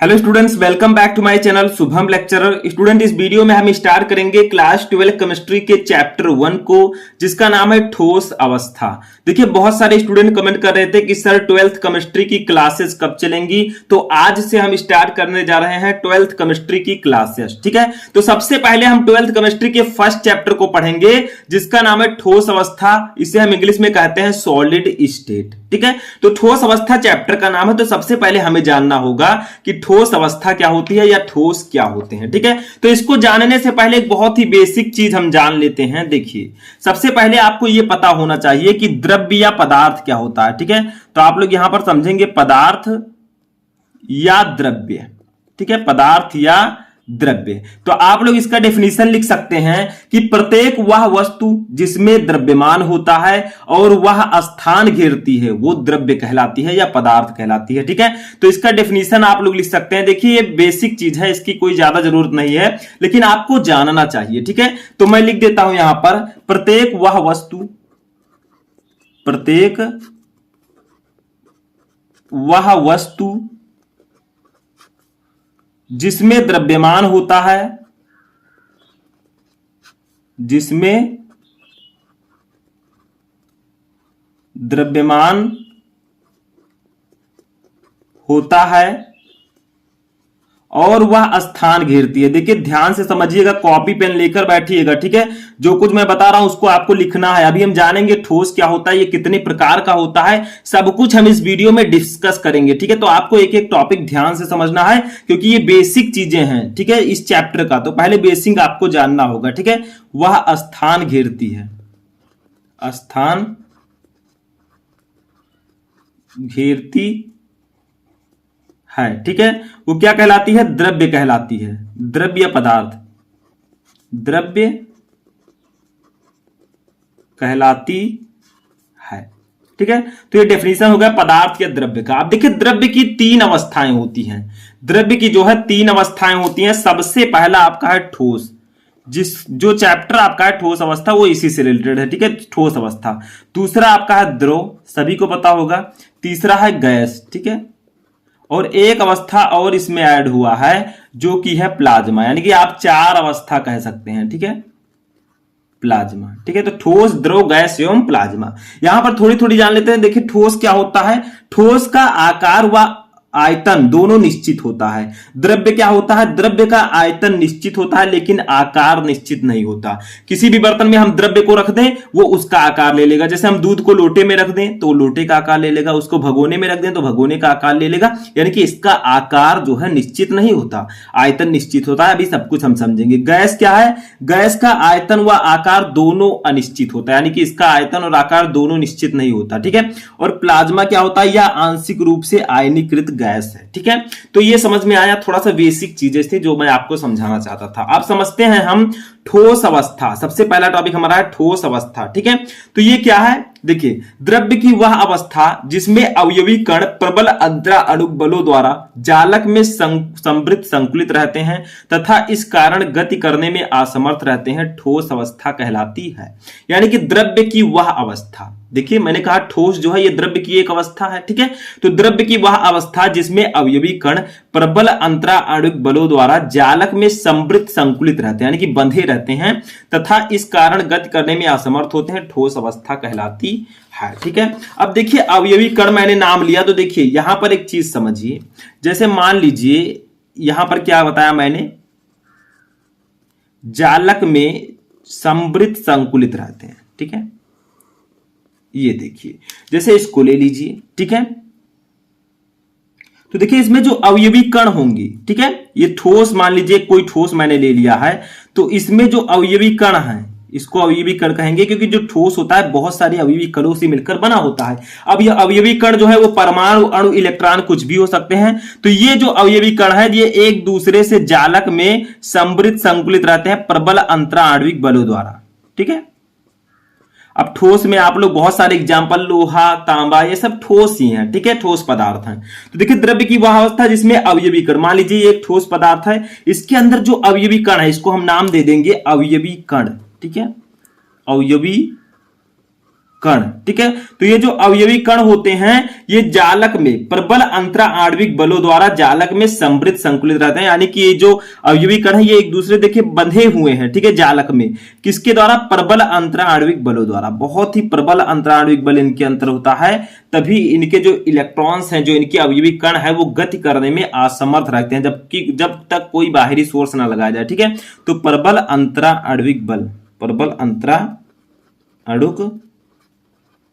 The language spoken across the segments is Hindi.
Hello students, welcome back to my channel Shubham lecturer. Student, इस वीडियो में हम स्टार्ट करेंगे क्लास 12 केमिस्ट्री के चैप्टर 1 को, जिसका नाम है ठोस अवस्था। देखिए, बहुत सारे स्टूडेंट कमेंट कर रहे थे कि सर 12th केमिस्ट्री की क्लासेस कब चलेंगी, तो आज से हम स्टार्ट करने जा रहे हैं 12th केमिस्ट्री की क्लासेस। ठीक है, तो सबसे पहले हम 12th केमिस्ट्री के फर्स्ट चैप्टर को पढ़ेंगे, जिसका नाम है ठोस अवस्था। इसे हम इंग्लिश में कहते हैं सॉलिड स्टेट। ठीक है, तो ठोस अवस्था चैप्टर का नाम है। तो सबसे पहले हमें जानना होगा कि ठोस अवस्था क्या होती है या ठोस क्या होते हैं। ठीक है, तो इसको जानने से पहले एक बहुत ही बेसिक चीज हम जान लेते हैं। देखिए, सबसे पहले आपको यह पता होना चाहिए कि द्रव्य या पदार्थ क्या होता है। ठीक है, तो आप लोग यहां पर समझेंगे पदार्थ या द्रव्य। ठीक है, पदार्थ या द्रव्य। तो आप लोग इसका डेफिनेशन लिख सकते हैं कि प्रत्येक वह वस्तु जिसमें द्रव्यमान होता है और वह स्थान घेरती है, वो द्रव्य कहलाती है या पदार्थ कहलाती है। ठीक है, तो इसका डेफिनेशन आप लोग लिख सकते हैं। देखिए, ये बेसिक चीज है, इसकी कोई ज्यादा जरूरत नहीं है, लेकिन आपको जानना चाहिए। ठीक है, तो मैं लिख देता हूं यहां पर, प्रत्येक वह वस्तु जिसमें द्रव्यमान होता है, जिसमें द्रव्यमान होता है और वह स्थान घेरती है। देखिए, ध्यान से समझिएगा, कॉपी पेन लेकर बैठिएगा। ठीक है, जो कुछ मैं बता रहा हूं उसको आपको लिखना है। अभी हम जानेंगे ठोस क्या होता है, ये कितने प्रकार का होता है, सब कुछ हम इस वीडियो में डिस्कस करेंगे। ठीक है, तो आपको एक एक टॉपिक ध्यान से समझना है, क्योंकि ये बेसिक चीजें हैं। ठीक है, इस चैप्टर का तो पहले बेसिक आपको जानना होगा। ठीक है, वह स्थान घेरती है, स्थान घेरती है। ठीक है, वो क्या कहलाती है? द्रव्य कहलाती है। द्रव्य पदार्थ, द्रव्य कहलाती है। ठीक है, तो ये डेफिनेशन हो गया पदार्थ या द्रव्य का। अब देखिए, द्रव्य की 3 अवस्थाएं होती हैं। द्रव्य की जो है 3 अवस्थाएं होती हैं। सबसे पहला आपका है ठोस, जो चैप्टर आपका है ठोस अवस्था, वो इसी से रिलेटेड है। ठीक है, ठोस अवस्था। दूसरा आपका है द्रव, सभी को पता होगा। तीसरा है गैस। ठीक है, और एक अवस्था और इसमें ऐड हुआ है, जो कि है प्लाज्मा, यानी कि आप 4 अवस्था कह सकते हैं। ठीक है, प्लाज्मा। ठीक है, तो ठोस, द्रव, गैस एवं प्लाज्मा। यहां पर थोड़ी थोड़ी जान लेते हैं। देखिए, ठोस क्या होता है? ठोस का आकार व आयतन दोनों निश्चित होता है। द्रव्य क्या होता है? द्रव्य का आयतन निश्चित होता है, लेकिन आकार निश्चित नहीं होता। किसी भी बर्तन में हम द्रव्य को रख दें, वो उसका आकार ले लेगा। जैसे हम दूध को लोटे में रख दें तो लोटे का आकार ले लेगा, उसको भगोने में रख दें तो भगोने का आकार ले लेगा। यानी कि इसका आकार जो है निश्चित नहीं होता, आयतन निश्चित होता है। अभी सब कुछ हम समझेंगे। गैस क्या है? गैस का आयतन व आकार दोनों अनिश्चित होता है, यानी कि इसका आयतन और आकार दोनों निश्चित नहीं होता। ठीक है, और प्लाज्मा क्या होता है? यह आंशिक रूप से आयनीकृत गैस है। ठीक है, तो ये समझ में आया। थोड़ा सा बेसिक चीजें थी जो मैं आपको समझाना चाहता था। अब समझते हैं हम ठोस अवस्था। सबसे पहला टॉपिक हमारा है ठोस अवस्था। ठीक है, तो ये क्या है? देखिए, द्रव्य की वह अवस्था जिसमें अवयवी कण प्रबल अंतरा अणु बलों द्वारा जालक में संवृत संकुलित रहते हैं तथा इस कारण गति करने में असमर्थ रहते हैं, ठोस अवस्था कहलाती है। यानी कि द्रव्य की वह अवस्था, देखिए मैंने कहा ठोस जो है ये द्रव्य की एक अवस्था है। ठीक है, तो द्रव्य की वह अवस्था जिसमें अवयवी कण प्रबल अंतरा आणविक बलों द्वारा जालक में संवृत संकुलित रहते हैं, यानी कि बंधे रहते हैं तथा इस कारण गति करने में असमर्थ होते हैं, ठोस अवस्था कहलाती है। ठीक है, अब देखिए, अवयवी कण मैंने नाम लिया, तो देखिए यहां पर एक चीज समझिए। जैसे मान लीजिए, यहां पर क्या बताया मैंने? जालक में संवृत संकुलित रहते हैं। ठीक है, ये देखिए, जैसे इसको ले लीजिए। ठीक है, तो देखिए इसमें जो अवयवी कण होंगी, ठीक है, ये ठोस, मान लीजिए कोई ठोस मैंने ले लिया है, तो इसमें जो अवयवी कण है इसको अवयवी कण कहेंगे, क्योंकि जो ठोस होता है बहुत सारे अवयवी कणों से मिलकर बना होता है। अब यह अवयवी कण जो है वो परमाणु, अणु, इलेक्ट्रॉन कुछ भी हो सकते हैं। तो ये जो अवयवी कण है ये एक दूसरे से जालक में संवृत संकुलित रहते हैं प्रबल अंतरा आणविक बलों द्वारा। ठीक है, अब ठोस में आप लोग बहुत सारे एग्जांपल, लोहा, तांबा, ये सब ठोस ही हैं। ठीक है, ठोस पदार्थ हैं। तो देखिए, द्रव्य की वह अवस्था जिसमें अवयवी कण, मान लीजिए एक ठोस पदार्थ है, इसके अंदर जो अवयवी कण है इसको हम नाम दे देंगे अवयवी कण। ठीक है, अवयवी कण, ठीक है। तो ये जो अवयवी कण होते हैं ये जालक में प्रबल अंतरा आणविक बलों द्वारा जालक में समृद्ध संकुलित रहते हैं। यानी कि ये जो अवयवी कण है ये एक दूसरे देखिए बंधे हुए हैं, ठीक है, जालक में। किसके द्वारा? प्रबल अंतरा आणविक बलों द्वारा। बहुत ही प्रबल अंतरा आणविक बल इनके अंतर होता है, तभी इनके जो इलेक्ट्रॉन्स हैं, जो इनके अवयवी कण है वो गति करने में असमर्थ रहते हैं, जब तक कोई बाहरी सोर्स ना लगाया जाए, ठीक है। तो प्रबल अंतरा आणविक बल, प्रबल अंतरा आणविक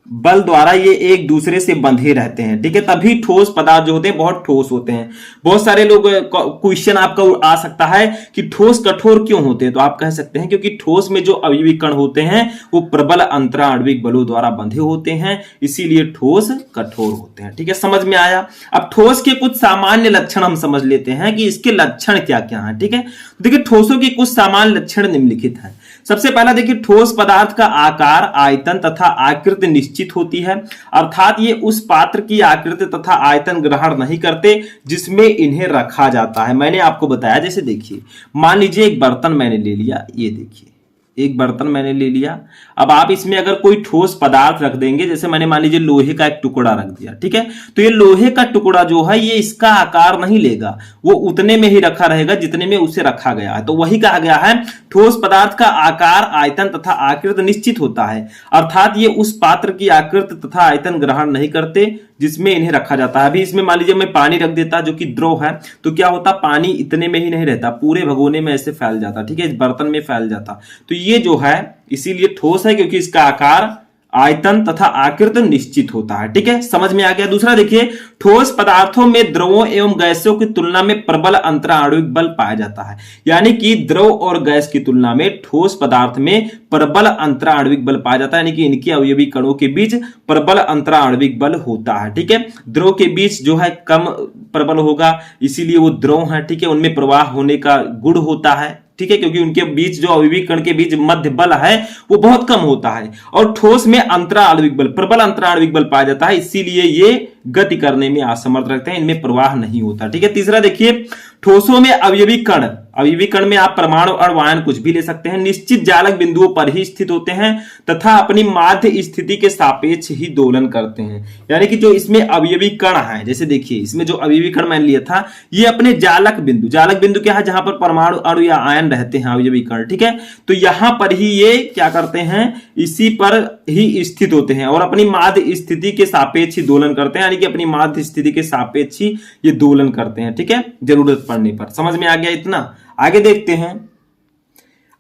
बल द्वारा ये एक दूसरे से बंधे रहते हैं, ठीक है। तभी ठोस पदार्थ जो होते हैं बहुत ठोस होते हैं। बहुत सारे लोग क्वेश्चन आपका आ सकता है कि ठोस कठोर क्यों होते हैं, तो आप कह सकते हैं क्योंकि ठोस में जो अवयवी कण होते हैं वो प्रबल अंतरा आणविक बलों द्वारा बंधे होते हैं, इसीलिए ठोस कठोर होते हैं, ठीक है। समझ में आया? अब ठोस के कुछ सामान्य लक्षण हम समझ लेते हैं कि इसके लक्षण क्या क्या है, ठीक है। देखिए ठोसों के कुछ सामान्य लक्षण निम्नलिखित हैं। सबसे पहला देखिए ठोस पदार्थ का आकार, आयतन तथा आकृति निश्चित होती है, अर्थात ये उस पात्र की आकृति तथा आयतन ग्रहण नहीं करते जिसमें इन्हें रखा जाता है। मैंने आपको बताया, जैसे देखिए मान लीजिए एक बर्तन मैंने ले लिया, ये देखिए एक बर्तन मैंने ले लिया। अब आप इसमें अगर कोई ठोस पदार्थ रख देंगे, जैसे मैंने मान लीजिए लोहे का एक टुकड़ा रख दिया, ठीक है, तो ये लोहे का टुकड़ा जो है ये इसका आकार नहीं लेगा, वो उतने में ही रखा रहेगा जितने में उसे रखा गया है। तो वही कहा गया है ठोस पदार्थ का आकार, आयतन तथा आकृति निश्चित होता है, अर्थात ये उस पात्र की आकृति तथा आयतन ग्रहण नहीं करते जिसमें इन्हें रखा जाता है। अभी इसमें मान लीजिए मैं पानी रख देता जो कि द्रव है, तो क्या होता, पानी इतने में ही नहीं रहता, पूरे भगोने में ऐसे फैल जाता, ठीक है, इस बर्तन में फैल जाता। तो ये जो है इसीलिए ठोस है क्योंकि इसका आकार, आयतन तथा आकृति निश्चित होता है, ठीक है। समझ में आ गया? दूसरा देखिए ठोस पदार्थों में द्रवों एवं गैसों की तुलना में प्रबल अंतरा आणविक बल पाया जाता है। यानी कि द्रव और गैस की तुलना में ठोस पदार्थ में प्रबल अंतरा आणविक बल पाया जाता है, यानी कि इनके अवयवी कणों के बीच प्रबल अंतरा आणविक बल होता है, ठीक है। द्रव के बीच जो है कम प्रबल होगा, इसीलिए वो द्रव है, ठीक है, उनमें प्रवाह होने का गुण होता है, ठीक है, क्योंकि उनके बीच जो अवयवी कण के बीच मध्य बल है वो बहुत कम होता है। और ठोस में अंतरा आणविक बल, प्रबल अंतरा आणविक बल पाया जाता है, इसीलिए ये गति करने में असमर्थ रहते हैं, इनमें प्रवाह नहीं होता, ठीक है। तीसरा देखिए ठोसों में अवयवी कण, अवयवी कण में आप परमाणु और आयन कुछ भी ले सकते हैं, निश्चित जालक बिंदुओं पर ही स्थित होते हैं तथा अपनी माध्य स्थिति के सापेक्ष ही दोलन करते हैं। यानी कि जो इसमें अवयवी कण है, जैसे देखिए इसमें जो अवयवी कण मैंने लिया था ये अपने जालक बिंदु क्या है, जहां पर परमाणु अणु या आयन रहते हैं अवयवी कण, ठीक है, तो यहां पर ही ये क्या करते हैं, इसी पर ही स्थित होते हैं और अपनी माध्य स्थिति के सापेक्ष ही दोलन करते हैं, यानी कि अपनी माध्य स्थिति के सापेक्ष ही ये दोलन करते हैं, ठीक है, जरूरत पड़ने पर। समझ में आ गया इतना? आगे देखते हैं,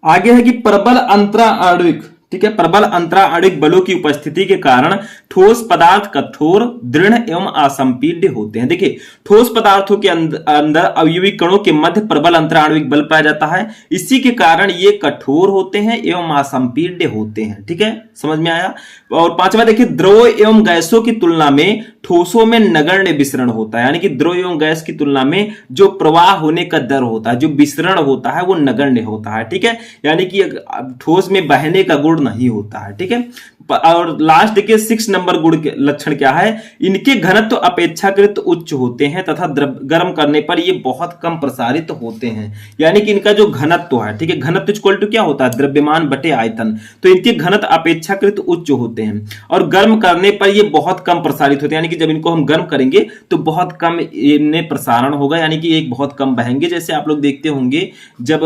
आगे है कि प्रबल अंतरा आणविक, ठीक है, प्रबल अंतरा आणविक बलों की उपस्थिति के कारण ठोस पदार्थ कठोर, दृढ़ एवं असंपीड्य होते हैं। देखिए ठोस पदार्थों के अंदर अवयवी कणों के मध्य प्रबल अंतरा आणविक बल पाया जाता है, इसी के कारण ये कठोर होते हैं एवं असंपीड्य होते हैं, ठीक है। समझ में आया? और पांचवा देखिए द्रव एवं गैसों की तुलना में ठोसों में नगण्य विसरण होता है, यानी कि द्रव एवं गैस की तुलना में जो प्रवाह होने का दर होता है, जो विसरण होता है वो नगण्य होता है, ठीक है, यानी कि ठोस में बहने का गुण नहीं होता है, ठीक है। और लास्ट देखिए 6 नंबर गुण के लक्षण क्या है, इनके घनत्व अपेक्षाकृत उच्च होते हैं तथा गर्म करने पर ये बहुत कम प्रसारित होते हैं। यानी कि इनका जो घनत्व है, ठीक है, घनत्व इक्वल टू क्या होता है, द्रव्यमान बटे आयतन, तो इनके घनत्व अपेक्षाकृत उच्च होते हैं और गर्म करने पर ये बहुत कम प्रसारित होते हैं, यानी कि जब इनको हम गर्म करेंगे तो बहुत कम इनमें प्रसारण होगा, यानी कि एक बहुत कम बहेंगे। जैसे आप लोग देखते होंगे जब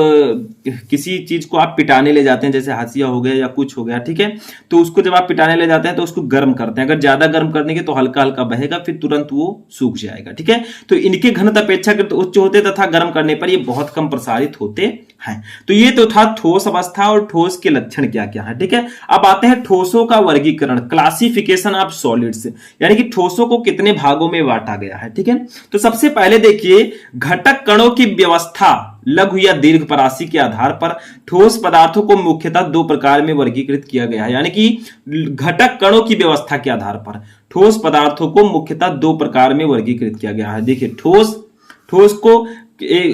किसी चीज को आप पिटाने ले जाते हैं, जैसे हाशिया हो गया या कुछ हो गया, ठीक है, तो उसको जब आप पिटाने ले जाते हैं तो उसको गर्म करते हैं, अगर ज्यादा गर्म करने के तो हल्का हल्का बहेगा, फिर तुरंत वो सूख जाएगा, ठीक है। तो इनके घनत्व अपेक्षाकृत उच्च होते तथा गर्म करने पर ये बहुत कम प्रसारित होते हैं। तो ये तो था ठोस अवस्था और ठोस के लक्षण क्या क्या है, ठीक है। अब आते हैं ठोसों का वर्गीकरण, क्लासिफिकेशन ऑफ सॉलिड्स, यानी कि ठोसों को कितने भागों में बांटा गया है, ठीक है। तो सबसे पहले देखिए घटक कणों की व्यवस्था लघु या दीर्घ परासी के आधार पर ठोस पदार्थों को मुख्यतः 2 प्रकार में वर्गीकृत किया गया है, यानी कि घटक कणों की व्यवस्था के आधार पर ठोस पदार्थों को मुख्यतः 2 प्रकार में वर्गीकृत किया गया है। देखिए ठोस को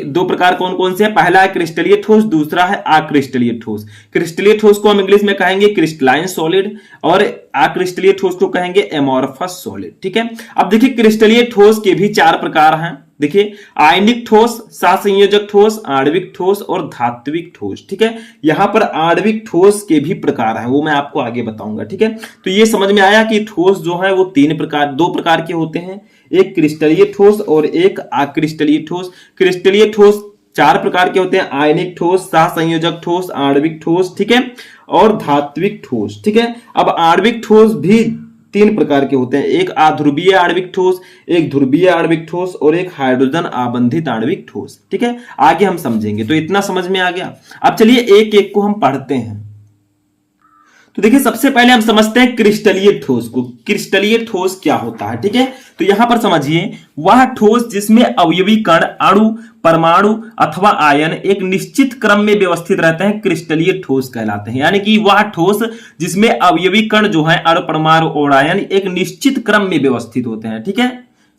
2 प्रकार कौन कौन से हैं, पहला है क्रिस्टलीय ठोस, दूसरा है अक्रिस्टलीय ठोस। क्रिस्टलीय ठोस को हम इंग्लिश में कहेंगे क्रिस्टलाइन सॉलिड और अक्रिस्टलीय ठोस को कहेंगे एमोर्फस सॉलिड, ठीक है। अब देखिए क्रिस्टलीय ठोस के भी 4 प्रकार हैं। देखिए आयनिक ठोस, सहसंयोजक ठोस, आणविक ठोस और धात्विक ठोस। ठीक है, यहां पर आणविक ठोस के भी प्रकार हैं, वो मैं आपको आगे बताऊंगा। ठीक है, तो ये समझ में आया कि ठोस जो है वो दो प्रकार के होते हैं, एक क्रिस्टलीय ठोस और एक अक्रिस्टलीय ठोस। क्रिस्टलीय ठोस 4 प्रकार के होते हैं, आयनिक ठोस, सहसंयोजक ठोस, आणविक ठोस, ठीक है, और धात्विक ठोस। ठीक है, अब आणविक ठोस भी 3 प्रकार के होते हैं, एक अध्रुवीय आणविक ठोस, एक ध्रुवीय आणविक ठोस और एक हाइड्रोजन आबंधित आणविक ठोस। ठीक है, आगे हम समझेंगे। तो इतना समझ में आ गया। अब चलिए एक एक को हम पढ़ते हैं। तो देखिए सबसे पहले हम समझते हैं क्रिस्टलीय ठोस को। क्रिस्टलीय ठोस क्या होता है? ठीक है, तो यहां पर समझिए, वह ठोस जिसमें अवयवी कण, अणु, परमाणु अथवा आयन एक निश्चित क्रम में व्यवस्थित रहते हैं, क्रिस्टलीय ठोस कहलाते हैं। यानी कि वह ठोस जिसमें अवयवी कण जो है, अणु, परमाणु और आयन एक निश्चित क्रम में व्यवस्थित होते हैं, ठीक है,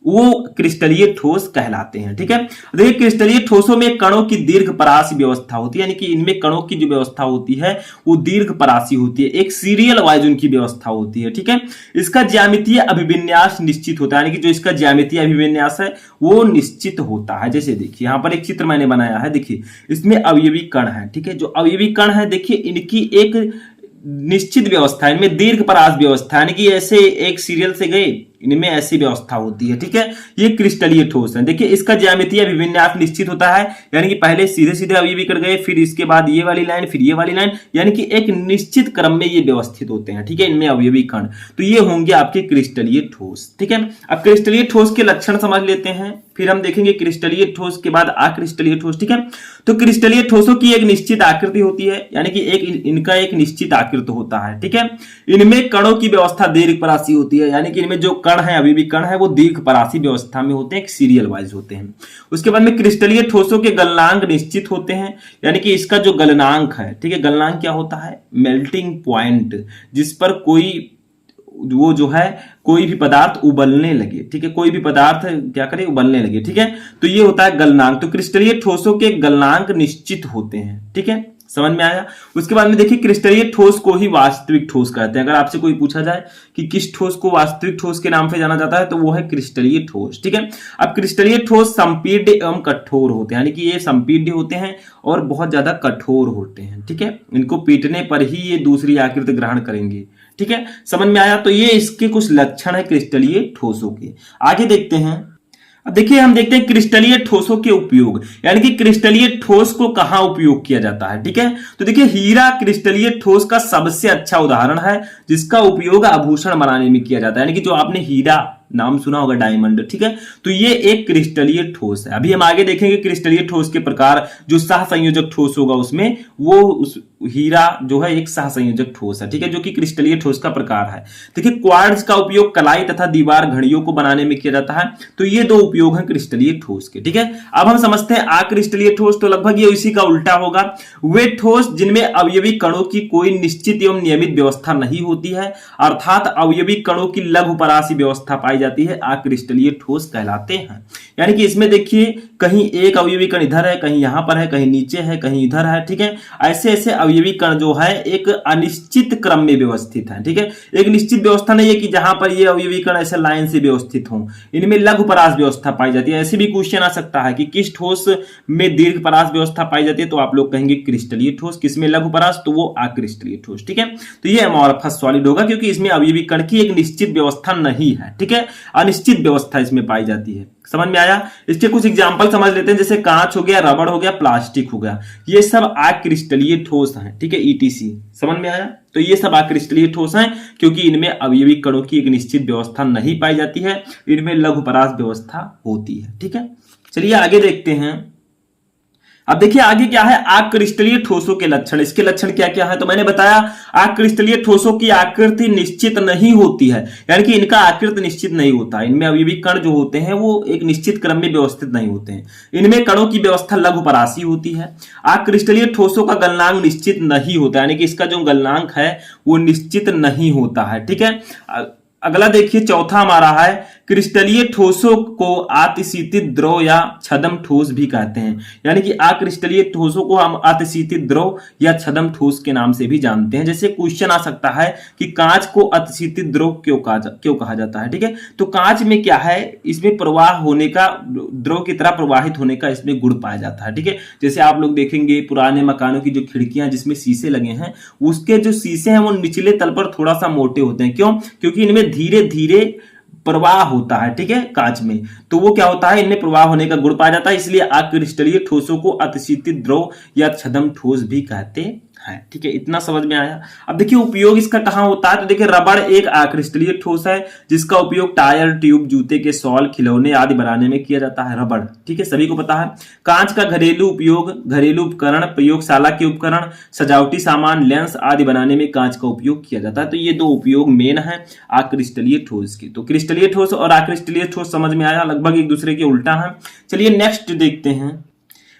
वो क्रिस्टलीय ठोस कहलाते हैं। ठीक है, देखिए क्रिस्टलीय ठोसों में कणों की दीर्घ परासी व्यवस्था होती है, यानी कि इनमें कणों की जो व्यवस्था होती है वो दीर्घ परासी होती है, एक सीरियल वाइज उनकी व्यवस्था होती है। ठीक है, इसका ज्यामितीय अभिविन्यास निश्चित होता है, यानी कि जो इसका ज्यामितीय अभिविन्यास है वो निश्चित होता है। जैसे देखिए यहां पर एक चित्र मैंने बनाया है, देखिए इसमें अवयवी कण है। ठीक है, जो अवयवी कण है देखिए इनकी एक निश्चित व्यवस्था, इनमें दीर्घ परास व्यवस्था, यानी कि ऐसे एक सीरियल से गए, इनमें ऐसी व्यवस्था होती है। ठीक है, ये क्रिस्टलीय ठोस है। देखिए इसका ज्यामितीय अभिविन्यास निश्चित होता है, यानी कि पहले सीधे सीधे अवयवी कर गए, फिर इसके बाद ये वाली लाइन, फिर ये वाली लाइन, यानी कि एक निश्चित क्रम में ये व्यवस्थित होते हैं। ठीक है, इनमें अवयवी कण, तो ये होंगे आपके क्रिस्टलीय ठोस। ठीक है, अब क्रिस्टलीय ठोस के लक्षण समझ लेते हैं, फिर हम देखेंगे क्रिस्टलीय ठोस के बाद अक्रिस्टलीय ठोस। ठीक है, तो क्रिस्टलीय ठोसों की एक निश्चित आकृति होती है, यानी कि इनका एक निश्चित आकृति होता है। ठीक है, इनमें कणों की व्यवस्था दीर्घ परासी होती है, यानी कि इनमें जो कण है, अवयवी कण है, वो दीर्घ परासी व्यवस्था में होते हैं, एक सीरियल वाइज होते हैं। उसके बाद में क्रिस्टलीय ठोसों के गलनांक निश्चित होते हैं, यानी कि इसका जो गलनांक है, ठीक है, गलनांक क्या होता है? मेल्टिंग पॉइंट, जिस पर कोई वो जो है कोई भी पदार्थ उबलने लगे। ठीक है, कोई भी पदार्थ क्या करे? उबलने लगे। ठीक है, तो ये होता है गलनांक। तो क्रिस्टलीय ठोसों के गलनांक निश्चित होते हैं। ठीक है, समझ में आया। उसके बाद में देखिए क्रिस्टलीय ठोस को ही वास्तविक ठोस कहते हैं। अगर आपसे कोई पूछा जाए कि किस ठोस को वास्तविक ठोस के नाम से जाना जाता है, तो वो है क्रिस्टलीय ठोस। ठीक है, अब क्रिस्टलीय ठोस संपीड्य एवं कठोर होते हैं, यानी कि ये संपीड्य होते हैं और बहुत ज्यादा कठोर होते हैं। ठीक है, इनको पीटने पर ही ये दूसरी आकृति ग्रहण करेंगे। ठीक है, समझ में आया। तो ये इसके कुछ लक्षण है क्रिस्टलीय ठोसों के। आगे देखते हैं। अब देखिए हम देखते हैं क्रिस्टलीय ठोसों के उपयोग, यानी कि क्रिस्टलीय ठोस को कहां उपयोग किया जाता है। ठीक है, तो देखिए हीरा क्रिस्टलीय ठोस का सबसे अच्छा उदाहरण है, जिसका उपयोग आभूषण बनाने में किया जाता है। यानी कि जो आपने हीरा नाम सुना होगा, डायमंड। ठीक है, तो ये एक क्रिस्टलीय ठोस है। अभी हम आगे देखेंगे क्रिस्टलीय ठोस के प्रकार। जो सहसंयोजक ठोस होगा उसमें वो उस हीरा जो है एक सहसंयोजक ठोस है। ठीक है, जो कि क्रिस्टलीय ठोस का प्रकार है। देखिए क्वार्ट्ज का उपयोग कलाई तथा दीवार घड़ियों को बनाने में किया जाता है। तो ये 2 उपयोग हैं क्रिस्टलीय ठोस के। ठीक है, अब हम समझते हैं अक्रिस्टलीय ठोस। तो लगभग ये इसी का उल्टा होगा। वे ठोस जिनमें अवयवी कणों की कोई निश्चित एवं नियमित व्यवस्था नहीं होती है, अर्थात अवयवी कणों की लघु परासी व्यवस्था पाई जाती है, अक्रिस्टलीय ठोस कहलाते हैं। यानी कि इसमें देखिए कहीं एक अवयवी कण इधर है, कहीं यहां पर है, कहीं नीचे है, कहीं इधर है। ठीक है, ऐसे ऐसे अवयवी कण जो है एक अनिश्चित क्रम में व्यवस्थित है। ठीक है, एक निश्चित व्यवस्था नहीं है कि जहां पर ये अवयवी कण ऐसे लाइन से व्यवस्थित हों। इनमें लघु परास व्यवस्था पाई जाती है। ऐसे भी क्वेश्चन आ सकता है कि किस ठोस में दीर्घ परास व्यवस्था पाई जाती है, तो आप लोग कहेंगे क्रिस्टलीय ठोस। किसमें लघु परास? तो वो अक्रिस्टलीय ठोस। ठीक है, तो ये अमोर्फस सॉलिड होगा, क्योंकि इसमें अवयवी कण की एक निश्चित व्यवस्था नहीं है। ठीक है, अनिश्चित व्यवस्था इसमें पाई जाती है। समझ में आया। इसके कुछ एग्जांपल समझ लेते हैं, जैसे कांच हो गया, रबड़ हो गया, प्लास्टिक हो गया, ये सब अक्रिस्टलीय ठोस हैं। ठीक है, ईटीसी। समझ में आया। तो ये सब अक्रिस्टलीय ठोस हैं, क्योंकि इनमें अवयवी कणों की एक निश्चित व्यवस्था नहीं पाई जाती है, इनमें लघु परास व्यवस्था होती है। ठीक है, चलिए आगे देखते हैं। अब देखिए आगे क्या है, अक्रिस्टलीय ठोसों के लक्षण। इसके लक्षण क्या क्या है? तो मैंने बताया अक्रिस्टलीय ठोसों की आकृति निश्चित नहीं होती है, यानी कि इनका आकृति निश्चित नहीं होता। इनमें अवयवी कण जो होते हैं वो एक निश्चित क्रम में व्यवस्थित नहीं होते हैं। इनमें कणों की व्यवस्था लघु परासी होती है। अक्रिस्टलीय ठोसों का गलनांक निश्चित नहीं होता, यानी कि इसका जो गलनांक है वो निश्चित नहीं होता है। ठीक है, अगला देखिए चौथा हमारा है क्रिस्टलीय ठोसों को अतिशीतित द्रव या छदम ठोस भी कहते हैं। यानी कि अक्रिस्टलीय ठोसों को हम अतिशीतित द्रव या छदम ठोस के नाम से भी जानते हैं। जैसे क्वेश्चन आ सकता है कि कांच को अतिशीतित द्रव क्यों कहा जाता है। ठीक है, तो कांच में क्या है, इसमें प्रवाह होने का, द्रव की तरह प्रवाहित होने का इसमें गुण पाया जाता है। ठीक है, जैसे आप लोग देखेंगे पुराने मकानों की जो खिड़कियां जिसमें शीशे लगे हैं, उसके जो शीशे हैं वो निचले तल पर थोड़ा सा मोटे होते हैं। क्यों? क्योंकि इनमें धीरे धीरे प्रवाह होता है। ठीक है, कांच में तो वो क्या होता है, इनमें प्रवाह होने का गुण पाया जाता है, इसलिए अक्रिस्टलीय ठोसों को अतिशीतित द्रव या छदम ठोस भी कहते हैं। ठीक है, इतना समझ में आया। अब देखिए उपयोग इसका कहां होता है, तो देखिए रबड़ एक अक्रिस्टलीय ठोस है जिसका उपयोग टायर, ट्यूब, जूते के सॉल, खिलौने आदि बनाने में किया जाता है। रबड़, ठीक है, सभी को पता है। कांच का घरेलू उपयोग, घरेलू उपकरण, प्रयोगशाला के उपकरण, सजावटी सामान, लेंस आदि बनाने में कांच का उपयोग किया जाता है। तो ये दो उपयोग मेन है अक्रिस्टलीय ठोस के। तो क्रिस्टलीय ठोस और अक्रिस्टलीय ठोस समझ में आया, लगभग एक दूसरे के उल्टा है। चलिए नेक्स्ट देखते हैं।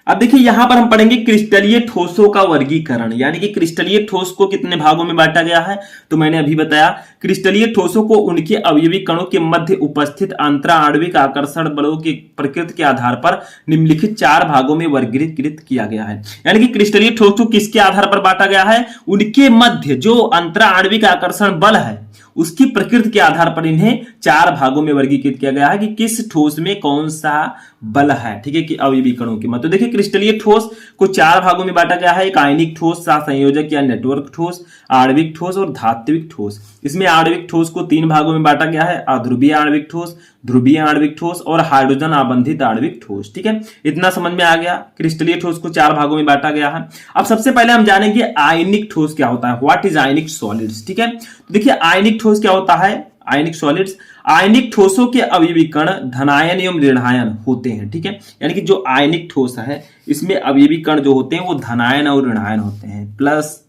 अब देखिए यहां पर हम पढ़ेंगे क्रिस्टलीय ठोसों का वर्गीकरण, यानी कि क्रिस्टलीय ठोस को कितने भागों में बांटा गया है। तो मैंने अभी बताया क्रिस्टलीय ठोसों को उनके अवयवी कणों के मध्य उपस्थित अंतराणविक आकर्षण बलों की प्रकृति के आधार पर निम्नलिखित 4 भागों में वर्गीकृत किया गया है। यानी कि क्रिस्टलीय ठोस को किसके आधार पर बांटा गया है, उनके मध्य जो अंतराणविक आकर्षण बल है उसकी प्रकृति के आधार पर इन्हें 4 भागों में वर्गीकृत किया गया है कि किस ठोस में कौन सा बल है। ठीक है, कि अवयवी कणों के मध्य। तो देखिए क्रिस्टलीय ठोस को 4 भागों में बांटा गया है, एक आयनिक ठोस, सहसंयोजक या नेटवर्क ठोस, आणविक ठोस और धात्विक ठोस। इसमें आणविक ठोस को 3 भागों में बांटा गया है, अध्रुवीय आणविक ठोस, ध्रुवीय आणविक ठोस और हाइड्रोजन आबंधित आणविक ठोस। ठीक है, इतना समझ में आ गया। क्रिस्टलीय ठोस को 4 भागों में बांटा गया है। अब सबसे पहले हम जानेंगे आयनिक ठोस क्या होता है, व्हाट इज आयनिक सॉलिड्स। ठीक है, तो देखिए आयनिक ठोस क्या होता है, आयनिक सॉलिड्स, आयनिक ठोसों के अवयवी कण धनायन एवं ऋणायन होते हैं। ठीक है, यानी कि जो आयनिक ठोस है इसमें अवयवी कण जो होते हैं वो धनायन और ऋणायन होते हैं, प्लस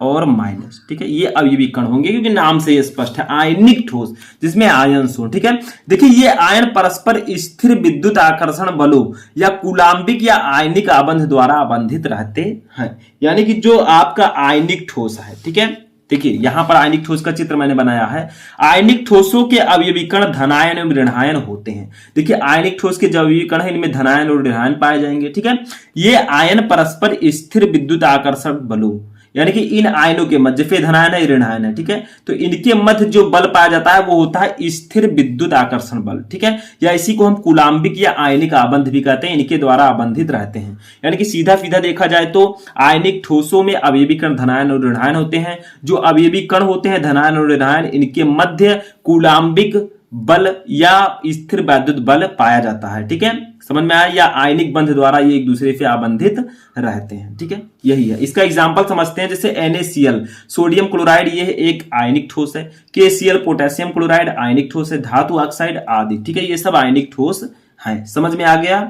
और माइनस। ठीक है, ये अवयवी कण होंगे क्योंकि नाम से ये स्पष्ट है, आयनिक ठोस जिसमें आयन्स हो। ठीक है, देखिए ये आयन परस्पर स्थिर विद्युत आकर्षण बलों या कूलाम्बिक या आयनिक आबंध द्वारा आबंधित रहते हैं। यानी कि जो आपका आयनिक ठोस है, ठीक है, देखिए यहां पर आयनिक ठोस का चित्र मैंने बनाया है। आयनिक ठोसों के अवयवी कण धनायन एवं ऋणायन होते हैं। देखिए आयनिक ठोस के जो अवयवी कण है इनमें धनायन और ऋणायन पाए जाएंगे। ठीक है, ये आयन परस्पर स्थिर विद्युत आकर्षण बलों, यानी कि इन आयनों के मध्य, फिर धनायन है ऋणायन है, ठीक है, तो इनके मध्य जो बल पाया जाता है वो होता है स्थिर विद्युत आकर्षण बल। ठीक है, या इसी को हम कूलाम्बिक या आयनिक आबंध भी कहते हैं, इनके द्वारा आबंधित रहते हैं। यानी कि सीधा सीधा देखा जाए तो आयनिक ठोसों में अवयवी कण धनायन और ऋणायन होते हैं। जो अवयवी कण होते हैं धनायन और ऋणायन, इनके मध्य कूलाम्बिक बल या स्थिर वैद्युत बल पाया जाता है। ठीक है, समझ में आया, या आयनिक बंध द्वारा ये एक दूसरे से आबंधित रहते हैं। ठीक है, यही है। इसका एग्जांपल समझते हैं, जैसे NaCl सोडियम क्लोराइड, ये एक आयनिक ठोस है। KCl पोटेशियम क्लोराइड आयनिक ठोस है। धातु ऑक्साइड आदि, ठीक है, ये सब आयनिक ठोस हैं। समझ में आ गया।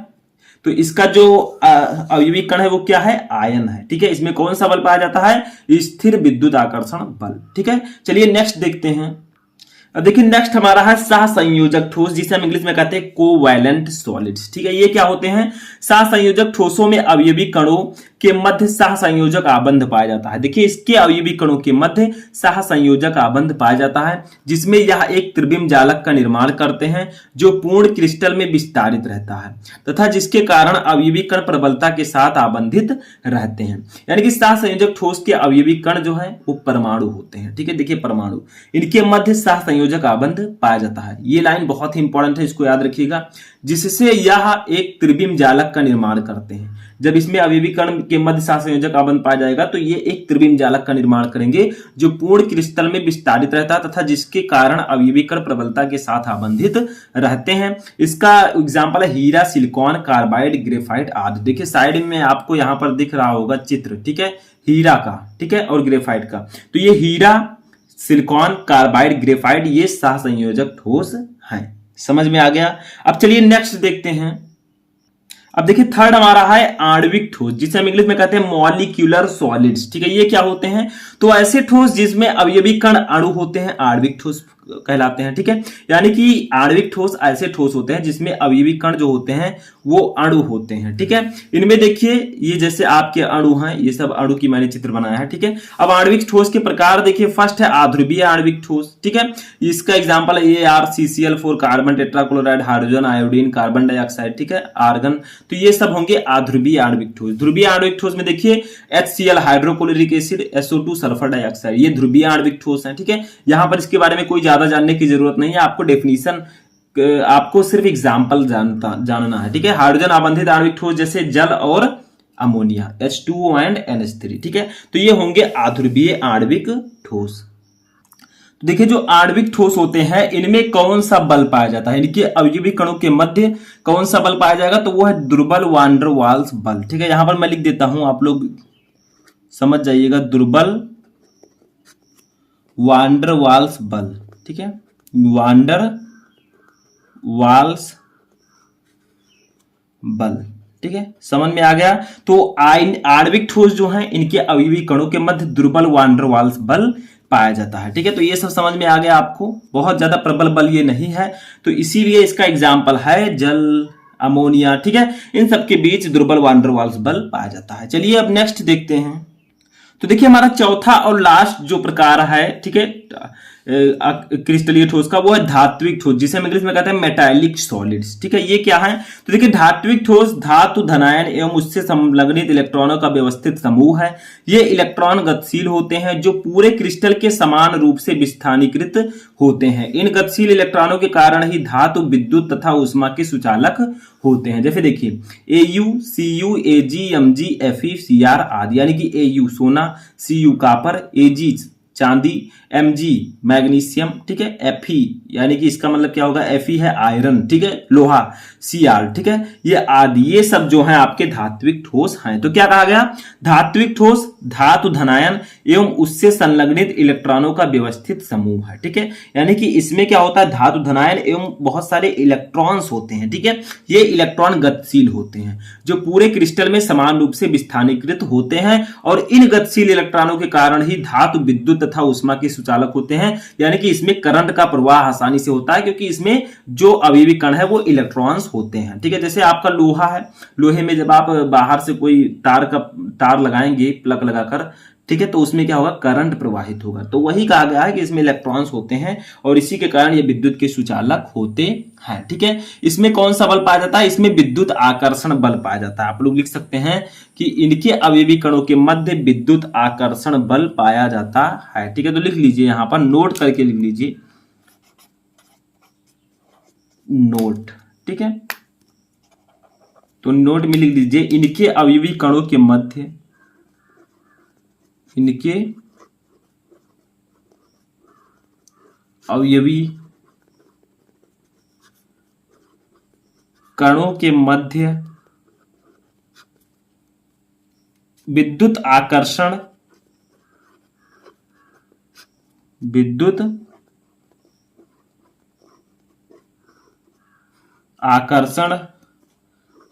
तो इसका जो अवयवी कण है वो क्या है, आयन है। ठीक है, इसमें कौन सा बल पाया जाता है, स्थिर विद्युत आकर्षण बल। ठीक है, चलिए नेक्स्ट देखते हैं। अब देखिए नेक्स्ट हमारा है सहसंयोजक ठोस, जिसे हम इंग्लिश में कहते हैं कोवैलेंट सॉलिड्स। ठीक है, ये क्या होते हैं, सहसंयोजक ठोसों में अवयवी कणों के मध्य सहसंयोजक आबंध पाया जाता है। देखिए इसके अवयवी कणों के मध्य सहसंयोजक आबंध पाया जाता है, जिसमें यह एक त्रिविम जालक का निर्माण करते हैं जो पूर्ण क्रिस्टल में विस्तारित रहता है तथा जिसके कारण अवयवी कण प्रबलता के साथ आबंधित रहते हैं। यानी कि सहसंयोजक ठोस के अवयवी कण जो है वो परमाणु होते हैं। ठीक है, देखिए परमाणु, इनके मध्य सहसंयोजक आबंध पाया जाता है। ये लाइन बहुत ही इंपॉर्टेंट है, इसको याद रखिएगा, जिससे यह एक त्रिविम जालक का निर्माण करते हैं। जब इसमें अवयवी कण के मध्य सहसंयोजक आबंध पाया जाएगा तो ये एक त्रिविम जालक का निर्माण करेंगे जो पूर्ण क्रिस्टल में विस्तारित रहता है तथा जिसके कारण अवयवी कण प्रबलता के साथ आबंधित रहते हैं। इसका एग्जांपल है हीरा, सिलिकॉन, कार्बाइड, ग्रेफाइट आदि। देखिए साइड में आपको यहां पर दिख रहा होगा चित्र, ठीक है, हीरा का, ठीक है, और ग्रेफाइट का। तो ये हीरा, सिलिकॉन, कार्बाइड, ग्रेफाइट ये सहसंयोजक ठोस हैं। समझ में आ गया। अब चलिए नेक्स्ट देखते हैं। अब देखिए थर्ड हमारा है आणविक ठोस, जिसे हम इंग्लिश में कहते हैं मॉलिक्यूलर सॉलिड्स। ठीक है, ये क्या होते हैं, तो ऐसे ठोस जिसमें अवयवी कण अणु होते हैं, आणविक ठोस कहलाते हैं। ठीक है, यानी कि आणविक ठोस ऐसे ठोस होते हैं जिसमें अवयवी कण जो होते हैं वो अणु होते हैं। ठीक है, इनमें देखिए ये जैसे आपके अणु हैं, ये सब अणु की मैंने चित्र बनाया है। ठीक है, अब आणविक ठोस के प्रकार देखिए, फर्स्ट है अध्रुवीय आणविक ठोस। ठीक है, इसका एग्जांपल है ArCCl4 carbon tetrachloride, hydrogen iodine, carbon dioxide, ठीक है, आर्गन, तो ये सब होंगे अध्रुवीय आणविक ठोस। ध्रुवीय आणविक ठोस में देखिए HCl hydrochloric acid, SO2 sulphur dioxide, ये ध्रुवीय आणविक ठोस है। ठीक है, यहां पर इसके बारे में कोई ज्यादा जानने की जरूरत नहीं है, आपको डेफिनेशन, आपको सिर्फ एग्जाम्पल जानना है। ठीक है, हाइड्रोजन आबंधित आणविक ठोस जैसे जल और अमोनिया H2O एंड NH3। ठीक है, तो ये होंगे अध्रुवीय आणविक ठोस। तो देखिए जो आणविक ठोस होते हैं इनमें कौन सा बल पाया जाता है, इनके अवयवी कणों के मध्य कौन सा बल पाया जाएगा, तो वो है दुर्बल वान डर वाल्स बल। ठीक है, यहां पर मैं लिख देता हूं, आप लोग समझ जाइएगा, दुर्बल वान डर वाल्स बल। ठीक है, वान डर वाल्स बल। ठीक है, समझ में आ गया। तो आणविक ठोस जो है इनके अवयवी कणों के मध्य दुर्बल वान डर वाल्स बल पाया जाता है। ठीक है, तो ये सब समझ में आ गया आपको, बहुत ज्यादा प्रबल बल ये नहीं है, तो इसीलिए इसका एग्जाम्पल है जल, अमोनिया। ठीक है, इन सब के बीच दुर्बल वान डर वाल्स बल पाया जाता है। चलिए अब नेक्स्ट देखते हैं। तो देखिए हमारा चौथा और लास्ट जो प्रकार है, ठीक है, क्रिस्टलीय ठोस का, वो है धात्विक ठोस, जिसे हम इंग्लिश में कहते हैं मेटालिक सॉलिड्स। ठीक है, ये क्या है, तो देखिए धात्विक ठोस धातु धनायन एवं उससे संलग्नित इलेक्ट्रॉनों का व्यवस्थित समूह है। ये इलेक्ट्रॉन गतिशील होते हैं जो पूरे क्रिस्टल के समान रूप से विस्थानीकृत होते हैं। इन गतिशील इलेक्ट्रॉनों के कारण ही धातु विद्युत तथा ऊष्मा के सुचालक होते हैं। जैसे देखिए Au, Cu, Ag, Mg, Fe, Cr आदि, यानी कि Au सोना, Cu कॉपर, Ag चांदी, Mg मैग्नीशियम, ठीक है, Fe यानी कि इसका मतलब क्या होगा, Fe है आयरन, ठीक है, लोहा, Cr, ठीक है, ये आदि, ये सब जो है आपके धात्विक ठोस हैं। तो क्या कहा गया, धात्विक ठोस धातु धनायन एवं उससे संलग्नित इलेक्ट्रॉनों का व्यवस्थित समूह है। ठीक है, यानी कि इसमें क्या होता है, धातु धनायन एवं बहुत सारे इलेक्ट्रॉन्स होते हैं। ठीक है, ये इलेक्ट्रॉन गतिशील होते हैं जो पूरे क्रिस्टल में समान रूप से विस्थानीकृत होते हैं, और इन गतिशील इलेक्ट्रॉनों के कारण ही धातु विद्युत तथा ऊष्मा के सुचालक होते हैं। यानी कि इसमें करंट का प्रवाह आसानी से होता है, क्योंकि इसमें जो अवयवी कण है वो इलेक्ट्रॉन्स होते हैं। ठीक है, जैसे आपका लोहा है, लोहे में जब आप बाहर से कोई तार लगाएंगे प्लग लगाकर, ठीक है, तो उसमें क्या होगा, करंट प्रवाहित होगा। तो वही कहा गया है कि इसमें इलेक्ट्रॉन्स होते हैं और इसी के कारण ये विद्युत के सुचालक होते हैं। ठीक है, इसमें कौन सा बल पाया जाता है, इसमें विद्युत आकर्षण बल पाया जाता है। आप लोग लिख सकते हैं कि इनके अवयवी कणों के मध्य विद्युत आकर्षण बल पाया जाता है। ठीक है, तो लिख लीजिए, यहां पर नोट करके लिख लीजिए, नोट। ठीक है, तो नोट में लिख लीजिए, इनके अवयवी कणों के मध्य, इनके अवयवी कणों के मध्य विद्युत आकर्षण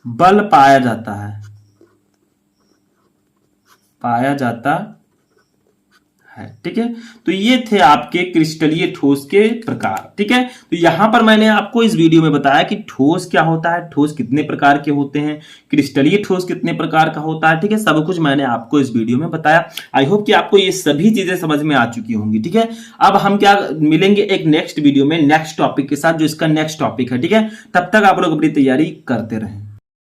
बल पाया जाता है, ठीक है। तो ये थे आपके क्रिस्टलीय ठोस के प्रकार। ठीक है, तो यहां पर मैंने आपको इस वीडियो में बताया कि ठोस क्या होता है, ठोस कितने प्रकार के होते हैं, क्रिस्टलीय ठोस कितने प्रकार का होता है। ठीक है, सब कुछ मैंने आपको इस वीडियो में बताया। आई होप कि आपको ये सभी चीजें समझ में आ चुकी होंगी। ठीक है, अब हम क्या मिलेंगे एक नेक्स्ट वीडियो में नेक्स्ट टॉपिक के साथ, जो इसका नेक्स्ट टॉपिक है। ठीक है, तब तक आप लोग अपनी तैयारी करते रहें।